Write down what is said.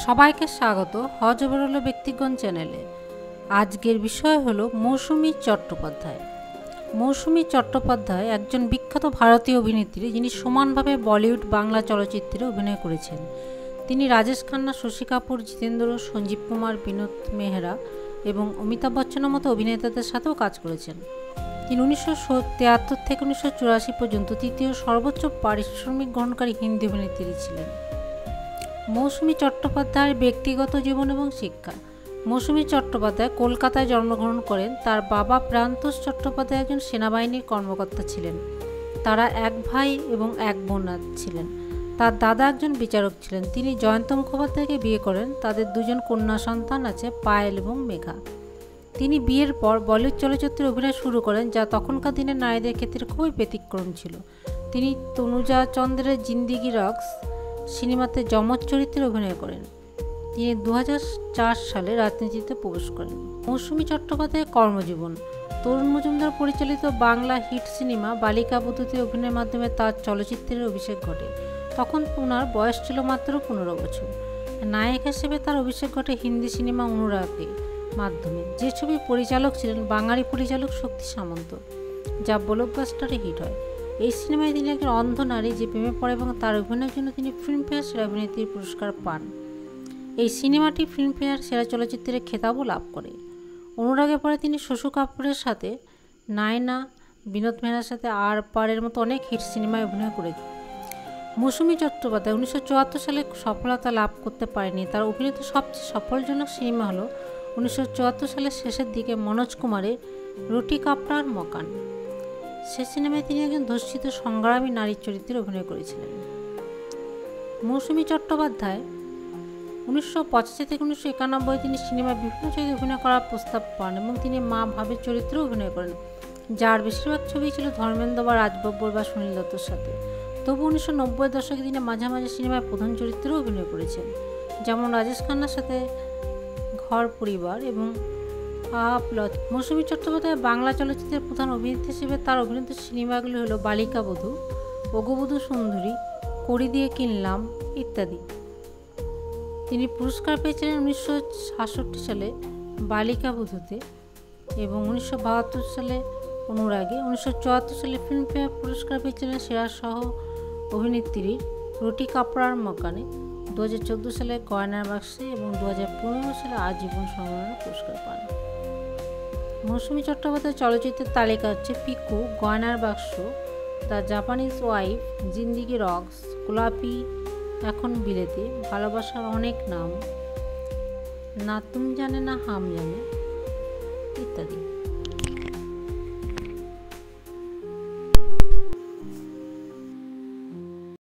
সবাইকে স্বাগত হজ বেরোলো ব্যক্তিগণ চ্যানেলে। আজকের বিষয় হলো মৌসুমী চট্টোপাধ্যায়। মৌসুমী চট্টোপাধ্যায় একজন বিখ্যাত ভারতীয় অভিনেত্রী, যিনি সমানভাবে বলিউড, বাংলা চলচ্চিত্রে অভিনয় করেছেন। তিনি রাজেশ খান্না, শশী কাপুর, জিতেন্দ্র, সঞ্জীব কুমার, বিনোদ মেহরা এবং অমিতাভ বচ্চনের মতো অভিনেতাদের সাথেও কাজ করেছেন। তিনি 1973 থেকে 1984 পর্যন্ত তৃতীয় সর্বোচ্চ পারিশ্রমিক গ্রহণকারী হিন্দি অভিনেত্রী ছিলেন। মৌসুমী চট্টোপাধ্যায়ের ব্যক্তিগত জীবন এবং শিক্ষা। মৌসুমী চট্টোপাধ্যায় কলকাতায় জন্মগ্রহণ করেন। তার বাবা প্রান্তোষ চট্টোপাধ্যায় একজন সেনাবাহিনীর কর্মকর্তা ছিলেন। তারা এক ভাই এবং এক বোন ছিলেন। তার দাদা একজন বিচারক ছিলেন। তিনি জয়ন্ত মুখোপাধ্যায়কে বিয়ে করেন। তাদের দুজন কন্যা সন্তান আছে, পায়েল এবং মেঘা। তিনি বিয়ের পর বলিউড চলচ্চিত্রে অভিনয় শুরু করেন, যা তখনকার দিনের নারীদের ক্ষেত্রে খুবই ব্যতিক্রম ছিল। তিনি তনুজা চন্দ্রের জিন্দেগি রক্স সিনেমাতে যমজ চরিত্রে অভিনয় করেন। তিনি 2004 সালে রাজনীতিতে প্রবেশ করেন। মৌসুমী চট্টোপাধ্যায়ের কর্মজীবন। তরুণ মজুমদার পরিচালিত বাংলা হিট সিনেমা বালিকা বধূতে অভিনয়ের মাধ্যমে তার চলচ্চিত্রের অভিষেক ঘটে। তখন ওনার বয়স ছিল মাত্র 15 বছর। নায়ক হিসেবে তার অভিষেক ঘটে হিন্দি সিনেমা অনুরাগের মাধ্যমে। যে ছবির পরিচালক ছিলেন বাঙালি পরিচালক শক্তি সামন্ত, যা ব্লকবাস্টারে হিট হয়। এই সিনেমায় তিনি একজন অন্ধ নারী যে প্রেমে পড়ে এবং তার অভিনয়ের জন্য তিনি ফিল্মফেয়ার সেরা অভিনেত্রীর পুরস্কার পান। এই সিনেমাটি ফিল্মফেয়ার সেরা চলচ্চিত্রের খেতাবও লাভ করে। অনুরাগের পরে তিনি শশী কাপুরের সাথে, নায়না, বিনোদ মেহরার সাথে আর পারের মতো অনেক হিট সিনেমায় অভিনয় করেছেন। মৌসুমী চট্টোপাধ্যায় 1974 সালে সফলতা লাভ করতে পারেনি। তার অভিনীত সবচেয়ে সফলজনক সিনেমা হলো 1974 সালের শেষের দিকে মনোজ কুমারের রুটি কাপড়ার মকান। সে সিনেমায় তিনি একজন ধর্ষিত সংগ্রামী নারীর চরিত্রে অভিনয় করেছিলেন। মৌসুমী চট্টোপাধ্যায় 1985 থেকে 1991 তিনি সিনেমায় বিভিন্ন চরিত্রে অভিনয় করার প্রস্তাব পান এবং তিনি মা ভাবের চরিত্রেও অভিনয় করেন, যার বেশিরভাগ ছবি ছিল ধর্মেন্দ্র বা রাজ বব্বর বা সুনীল দত্তর সাথে। তবু 1990 দশকে তিনি মাঝে মাঝে সিনেমায় প্রধান চরিত্রেও অভিনয় করেছেন, যেমন রাজেশ খান্নার সাথে ঘর পরিবার এবং মৌসুমী চট্টোপাধ্যায় বাংলা চলচ্চিত্রের প্রধান অভিনেত্রী হিসেবে তার অভিনীত সিনেমাগুলি হলো বালিকা বধূ, অগবধূ সুন্দরী, কড়ি দিয়ে কিনলাম ইত্যাদি। তিনি পুরস্কার পেয়েছিলেন 1966 সালে বালিকা বধূতে এবং 1972 সালে অনুরাগে। 1974 সালে ফিল্মফেয়ার পুরস্কার পেয়েছিলেন সেরা সহ অভিনেত্রীর রুটি কাপড়ার মকানে, 2014 সালে গয়নার বাক্সে এবং 2015 সালে আজীবন সম্মাননা পুরস্কার পান। মৌসুমী চট্টোপাধ্যায় চলচ্চিত্রের তালিকা হচ্ছে পিকু, গয়নার বাক্স, the Japanese wife, Zindagi rocks, Golapi, Ekhon বিলেতে, ভালোবাসার অনেক নাম, না তুম জানে না হাম জানে ইত্যাদি।